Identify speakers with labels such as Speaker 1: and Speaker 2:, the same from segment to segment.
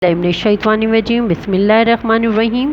Speaker 1: Bismillahirrahmanirrahim. Bismillahirrahmanirrahim.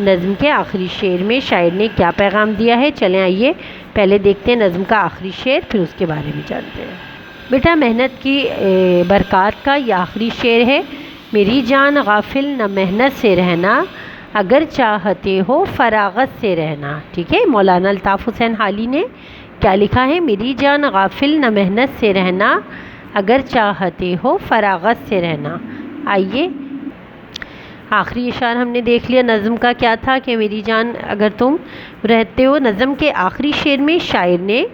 Speaker 1: نظم کے آخری شعر میں شاعر نے کیا پیغام دیا ہے؟ چلیں آئیے پہلے دیکھتے ہیں نظم کا آخری شعر، پھر اس کے بارے میں جانتے ہیں۔ بیٹا محنت کی برکات کا یہ آخری شعر ہے۔ میری جان غافل نہ محنت سے رہنا، اگر چاہتے ہو فراغت سے رہنا۔ ٹھیک ہے، مولانا الطاف حسین حالی نے کیا لکھا ہے؟ میری جان غافل نہ محنت سے رہنا، اگر چاہتے ہو فراغت سے رہنا۔ آئیے آخری اشعار ہم نے دیکھ لیا نظم کا کیا تھا کہ میری جان اگر تم رہتے ہو۔ نظم کے آخری شعر میں شاعر نے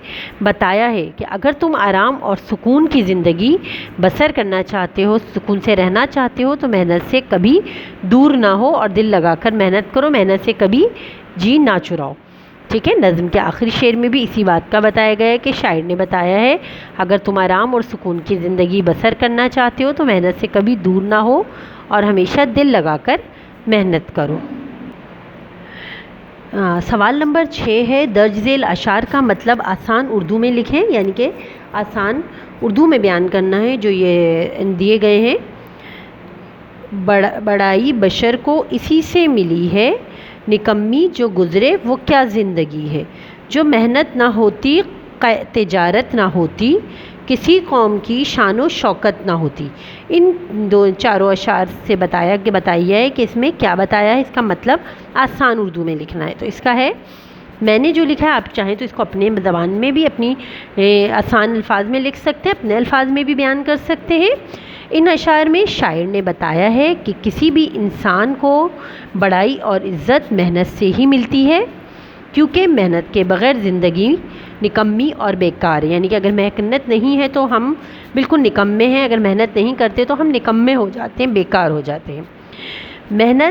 Speaker 1: بتایا ہے کہ اگر تم آرام اور سکون کی زندگی بسر کرنا چاہتے ہو، سکون سے رہنا چاہتے ہو، تو محنت سے کبھی دور نہ ہو اور دل لگا کر محنت کرو، محنت سے کبھی جی نہ چراؤ۔ ٹھیک ہے، نظم کے آخری شعر میں بھی اسی بات کا بتایا گیا ہے کہ شاعر نے بتایا ہے اگر تم آرام اور سکون کی زندگی بسر کرنا چاہتے ہو تو محنت سے کبھی دور نہ ہو اور ہمیشہ دل لگا کر محنت کرو۔ سوال نمبر 6 ہے، درج ذیل اشعار کا مطلب آسان اردو میں لکھیں، یعنی کہ آسان اردو میں بیان کرنا ہے جو یہ دیے گئے ہیں۔ بڑائی بشر کو اسی سے ملی ہے، نکمی جو گزرے وہ کیا زندگی ہے۔ جو محنت نہ ہوتی تجارت نہ ہوتی، کسی قوم کی شان و شوکت نہ ہوتی۔ ان چاروں اشعار سے بتایا ہے کہ اس میں کیا بتایا ہے، اس کا مطلب آسان اردو میں لکھنا ہے۔ تو اس کا ہے، میں نے جو لکھا ہے آپ چاہیں تو اس کو اپنے زبان میں بھی اپنی آسان الفاظ میں لکھ سکتے ہیں، اپنے الفاظ میں بھی بیان کر سکتے ہیں۔ ان اشعار میں شاعر نے بتایا ہے کہ کسی بھی انسان کو بڑائی اور عزت محنت سے ہی ملتی ہے، کیونکہ محنت کے بغیر زندگی نکمی اور بیکار ہے، یعنی کہ اگر محنت نہیں ہے تو ہم بالکل نکمے ہیں، اگر محنت نہیں کرتے تو ہم نکمے ہو جاتے ہیں، بیکار ہو جاتے ہیں۔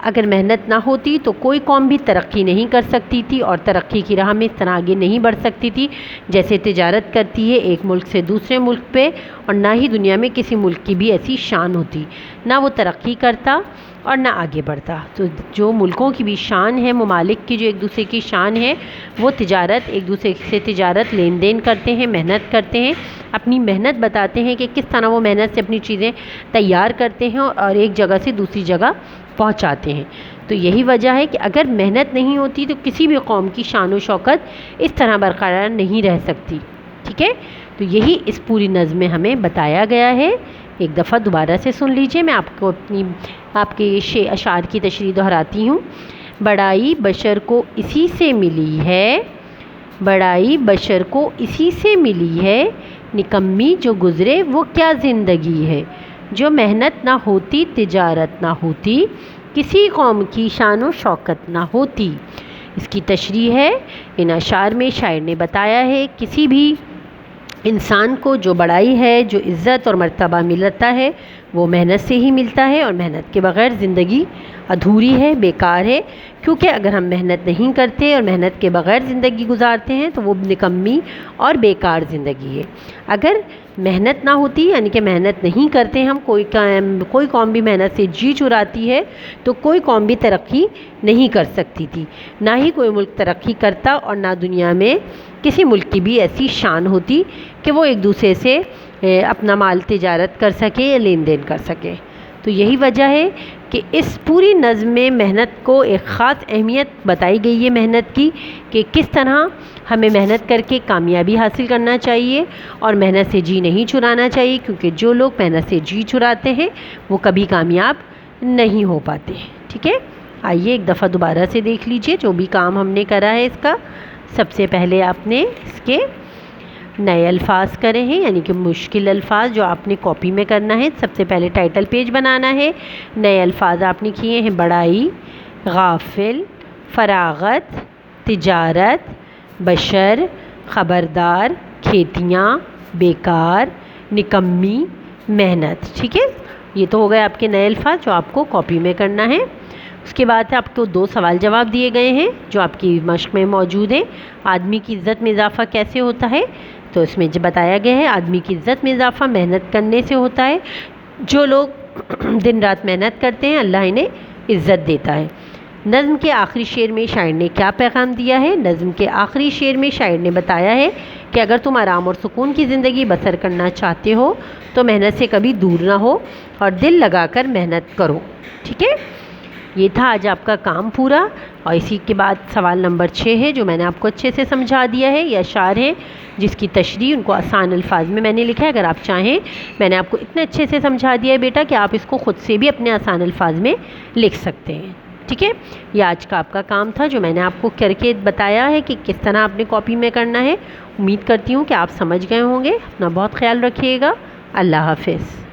Speaker 1: اگر محنت نہ ہوتی تو کوئی قوم بھی ترقی نہیں کر سکتی تھی اور ترقی کی راہ میں اس طرح آگے نہیں بڑھ سکتی تھی جیسے تجارت کرتی ہے ایک ملک سے دوسرے ملک پہ، اور نہ ہی دنیا میں کسی ملک کی بھی ایسی شان ہوتی، نہ وہ ترقی کرتا اور نہ آگے بڑھتا۔ تو جو ملکوں کی بھی شان ہے، ممالک کی جو ایک دوسرے کی شان ہے، وہ تجارت، ایک دوسرے سے تجارت لین دین کرتے ہیں، محنت کرتے ہیں، اپنی محنت بتاتے ہیں کہ کس طرح وہ محنت سے اپنی چیزیں تیار کرتے ہیں اور ایک جگہ سے دوسری جگہ پہنچاتے ہیں۔ تو یہی وجہ ہے کہ اگر محنت نہیں ہوتی تو کسی بھی قوم کی شان و شوکت اس طرح برقرار نہیں رہ سکتی۔ ٹھیک ہے، تو یہی اس پوری نظم میں ہمیں بتایا گیا ہے۔ ایک دفعہ دوبارہ سے سن لیجئے، میں آپ کے اشعار کی تشریح دہراتی ہوں۔ بڑائی بشر کو اسی سے ملی ہے، بڑائی بشر کو اسی سے ملی ہے، نکمی جو گزرے وہ کیا زندگی ہے۔ جو محنت نہ ہوتی تجارت نہ ہوتی، کسی قوم کی شان و شوکت نہ ہوتی۔ اس کی تشریح ہے، ان اشعار میں شاعر نے بتایا ہے کسی بھی انسان کو جو بڑائی ہے، جو عزت اور مرتبہ ملتا ہے وہ محنت سے ہی ملتا ہے، اور محنت کے بغیر زندگی ادھوری ہے، بیکار ہے، کیونکہ اگر ہم محنت نہیں کرتے اور محنت کے بغیر زندگی گزارتے ہیں تو وہ نکمی اور بیکار زندگی ہے۔ اگر محنت نہ ہوتی، یعنی کہ محنت نہیں کرتے ہم، کوئی قوم بھی محنت سے جی چراتی ہے تو کوئی قوم بھی ترقی نہیں کر سکتی تھی، نہ ہی کوئی ملک ترقی کرتا اور نہ دنیا میں کسی ملک کی بھی ایسی شان ہوتی کہ وہ ایک دوسرے سے اپنا مال تجارت کر سکے یا لین دین کر سکے۔ تو یہی وجہ ہے کہ اس پوری نظم میں محنت کو ایک خاص اہمیت بتائی گئی ہے، محنت کی، کہ کس طرح ہمیں محنت کر کے کامیابی حاصل کرنا چاہیے اور محنت سے جی نہیں چرانا چاہیے، کیونکہ جو لوگ محنت سے جی چراتے ہیں وہ کبھی کامیاب نہیں ہو پاتے۔ ٹھیک ہے، آئیے ایک دفعہ دوبارہ سے دیکھ لیجئے جو بھی کام ہم نے کرا ہے اس کا۔ سب سے پہلے آپ نے اس کے نئے الفاظ کرے ہیں، یعنی کہ مشکل الفاظ جو آپ نے کاپی میں کرنا ہے۔ سب سے پہلے ٹائٹل پیج بنانا ہے، نئے الفاظ آپ نے کیے ہیں بڑائی، غافل، فراغت، تجارت، بشر، خبردار، کھیتیاں، بیکار، نکمی، محنت۔ ٹھیک ہے، یہ تو ہو گئے آپ کے نئے الفاظ جو آپ کو کاپی میں کرنا ہے۔ اس کے بعد آپ کو 2 سوال جواب دیے گئے ہیں جو آپ کی مشق میں موجود ہیں۔ آدمی کی عزت میں اضافہ کیسے ہوتا ہے؟ تو اس میں جو بتایا گیا ہے آدمی کی عزت میں اضافہ محنت کرنے سے ہوتا ہے۔ جو لوگ دن رات محنت کرتے ہیں اللہ انہیں عزت دیتا ہے۔ نظم کے آخری شعر میں شاعر نے کیا پیغام دیا ہے؟ نظم کے آخری شعر میں شاعر نے بتایا ہے کہ اگر تم آرام اور سکون کی زندگی بسر کرنا چاہتے ہو تو محنت سے کبھی دور نہ ہو اور دل لگا کر محنت کرو۔ ٹھیک ہے، یہ تھا آج آپ کا کام پورا، اور اسی کے بعد سوال نمبر 6 ہے جو میں نے آپ کو اچھے سے سمجھا دیا ہے۔ یہ اشعار ہے جس کی تشریح ان کو آسان الفاظ میں نے لکھا ہے۔ اگر آپ چاہیں، میں نے آپ کو اتنے اچھے سے سمجھا دیا ہے بیٹا کہ آپ اس کو خود سے بھی اپنے آسان الفاظ میں لکھ سکتے ہیں، ٹھیک ہے۔ یہ آج کا آپ کا کام تھا جو میں نے آپ کو کر کے بتایا ہے کہ کس طرح آپ نے کاپی میں کرنا ہے۔ امید کرتی ہوں کہ آپ سمجھ گئے ہوں گے۔ اپنا بہت خیال رکھیے گا۔ اللہ حافظ۔